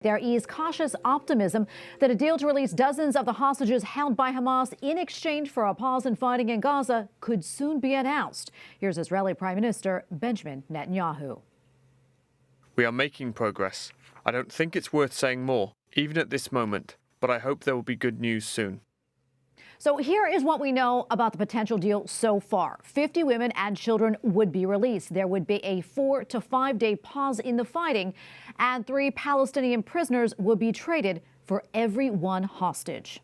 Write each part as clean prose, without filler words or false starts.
There is cautious optimism that a deal to release dozens of the hostages held by Hamas in exchange for a pause in fighting in Gaza could soon be announced. Here's Israeli Prime Minister Benjamin Netanyahu. We are making progress. I don't think it's worth saying more, even at this moment, but I hope there will be good news soon. So here is what we know about the potential deal so far. 50 women and children would be released. There would be a 4 to 5 day pause in the fighting, and 3 Palestinian prisoners would be traded for every one hostage.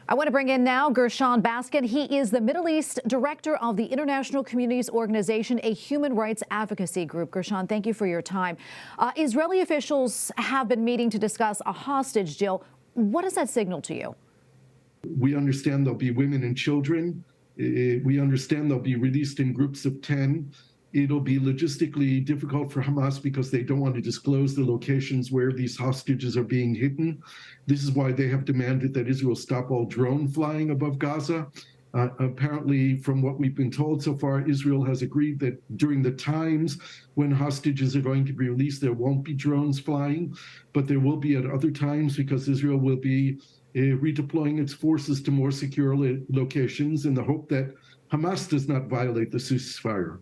I want to bring in now Gershon Baskin. He is the Middle East director of the International Communities Organization, a human rights advocacy group. Gershon, thank you for your time. Israeli officials have been meeting to discuss a hostage deal. What does that signal to you? We understand there'll be women and children. We understand they'll be released in groups of 10. It'll be logistically difficult for Hamas because they don't want to disclose the locations where these hostages are being hidden. This is why they have demanded that Israel stop all drone flying above Gaza. Apparently, from what we've been told so far, Israel has agreed that during the times when hostages are going to be released, there won't be drones flying, but there will be at other times because Israel will be redeploying its forces to more secure locations in the hope that Hamas does not violate the ceasefire.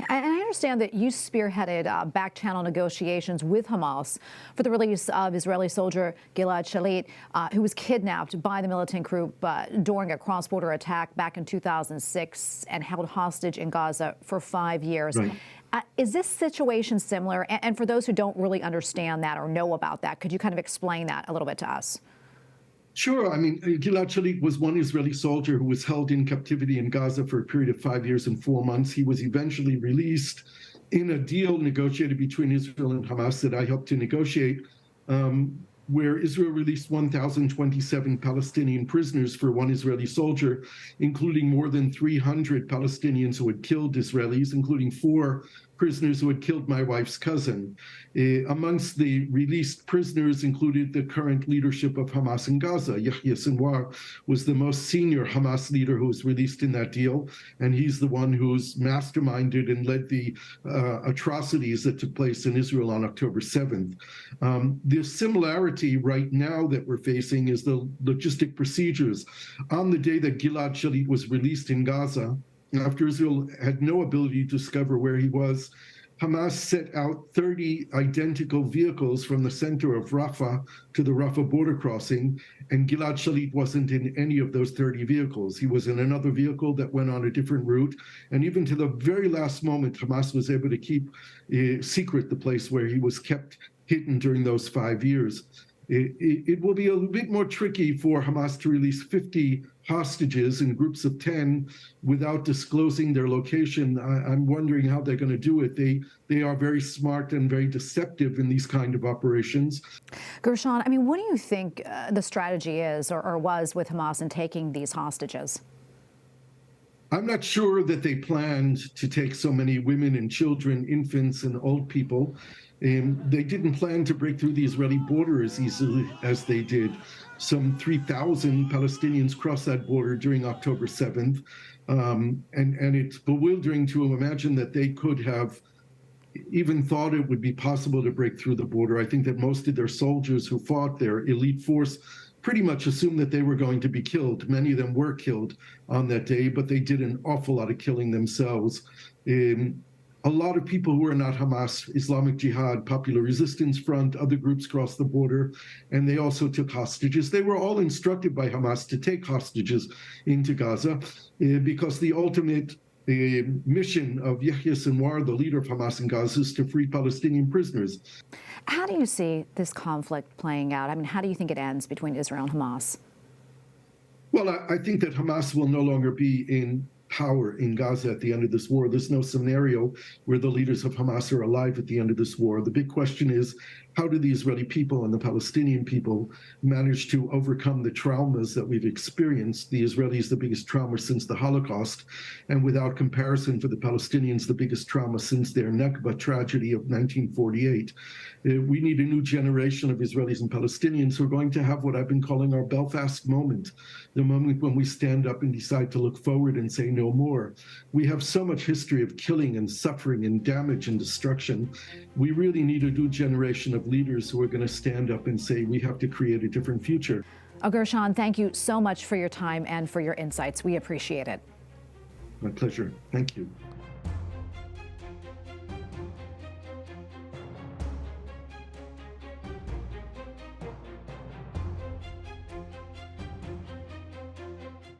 And I understand that you spearheaded back-channel negotiations with Hamas for the release of Israeli soldier Gilad Shalit, who was kidnapped by the militant group during a cross-border attack back in 2006 and held hostage in Gaza for 5 years. Right. Is this situation similar? And for those who don't really understand that or know about that, could you kind of explain that a little bit to us? Sure. I mean, Gilad Shalit was one Israeli soldier who was held in captivity in Gaza for a period of 5 years and 4 months. He was eventually released in a deal negotiated between Israel and Hamas that I helped to negotiate, where Israel released 1,027 Palestinian prisoners for one Israeli soldier, including more than 300 Palestinians who had killed Israelis, including 4 prisoners who had killed my wife's cousin. Amongst the released prisoners included the current leadership of Hamas in Gaza. Yahya Sinwar was the most senior Hamas leader who was released in that deal, and he's the one who's masterminded and led the atrocities that took place in Israel on October 7th. The similarity right now that we're facing is the logistic procedures. On the day that Gilad Shalit was released in Gaza, after Israel had no ability to discover where he was, Hamas set out 30 identical vehicles from the center of Rafah to the Rafah border crossing, and Gilad Shalit wasn't in any of those 30 vehicles. He was in another vehicle that went on a different route, and even to the very last moment, Hamas was able to keep secret the place where he was kept hidden during those 5 years. It will be a bit more tricky for Hamas to release 50 hostages in groups of 10 without disclosing their location. I'm wondering how they're going to do it. They are very smart and very deceptive in these kind of operations. Gershon, I mean, what do you think the strategy is or was with Hamas in taking these hostages? I'm not sure that they planned to take so many women and children, infants and old people. They didn't plan to break through the Israeli border as easily as they did. Some 3,000 Palestinians crossed that border during October 7th. And it's bewildering to imagine that they could have even thought it would be possible to break through the border. I think that most of their soldiers who fought, their elite force, pretty much assumed that they were going to be killed. Many of them were killed on that day, but they did an awful lot of killing themselves. A lot of people who are not Hamas, Islamic Jihad, Popular Resistance Front, other groups crossed the border, and they also took hostages. They were all instructed by Hamas to take hostages into Gaza because the ultimate mission of Yahya Sinwar, the leader of Hamas in Gaza, is to free Palestinian prisoners. How do you see this conflict playing out? I mean, how do you think it ends between Israel and Hamas? Well, I think that Hamas will no longer be in power in Gaza at the end of this war. There's no scenario where the leaders of Hamas are alive at the end of this war. The big question is, how do the Israeli people and the Palestinian people manage to overcome the traumas that we've experienced? The Israelis, the biggest trauma since the Holocaust, and without comparison for the Palestinians, the biggest trauma since their Nakba tragedy of 1948. We need a new generation of Israelis and Palestinians who are going to have what I've been calling our Belfast moment, the moment when we stand up and decide to look forward and say no more. We have so much history of killing and suffering and damage and destruction. We really need a new generation of of leaders who are going to stand up and say, we have to create a different future. Gershon, thank you so much for your time and for your insights. We appreciate it. My pleasure. Thank you.